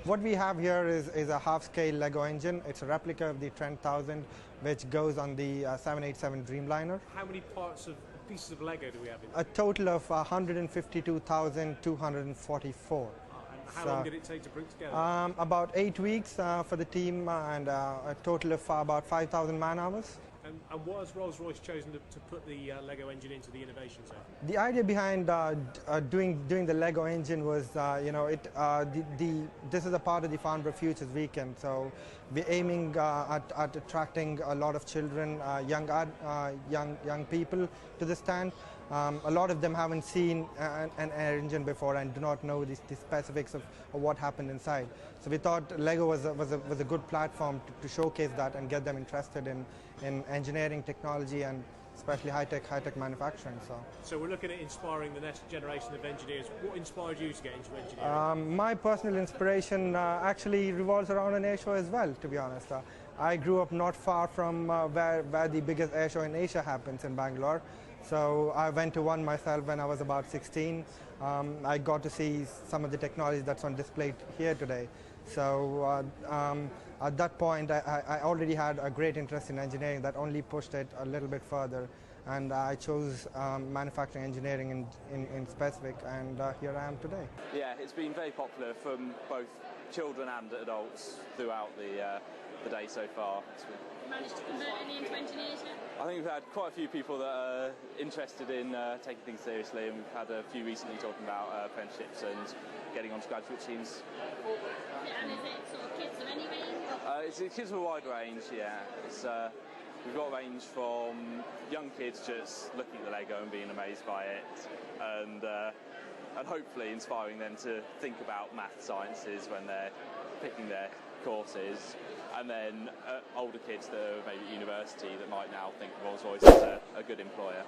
What we have here is a half-scale Lego engine. It's a replica of the Trent 1000, which goes on the 787 Dreamliner. How many pieces of Lego do we have in A total of 152,244. And how long did it take to bring together? About 8 weeks for the team and a total of about 5,000 man-hours. And what has Rolls-Royce chosen to put the Lego engine into the Innovation Zone? The idea behind doing the Lego engine was, this is a part of the Farnborough Futures Weekend, so we're aiming at attracting a lot of children, young people to the stand. A lot of them haven't seen an air engine before and do not know the specifics of what happened inside. So we thought Lego was a good platform to showcase that and get them interested in engineering, technology, and especially high-tech manufacturing. So we're looking at inspiring the next generation of engineers. What inspired you to get into engineering? My personal inspiration actually revolves around an air show as well, to be honest. I grew up not far from where the biggest air show in Asia happens in Bangalore. So I went to one myself when I was about 16. I got to see some of the technology that's on display here today. So at that point, I already had a great interest in engineering that only pushed it a little bit further. And I chose manufacturing engineering in specific, and here I am today. Yeah, it's been very popular from both children and adults throughout the day so far. Managed to convert any into engineers yet? I think we've had quite a few people that are interested in taking things seriously, and we've had a few recently talking about apprenticeships and getting onto graduate schemes. And is it sort of kids of any range? It's kids of a wide range, yeah. We've got a range from young kids just looking at the Lego and being amazed by it, and hopefully inspiring them to think about math sciences when they're picking their courses, and then older kids that are maybe at university that might now think Rolls-Royce is a good employer.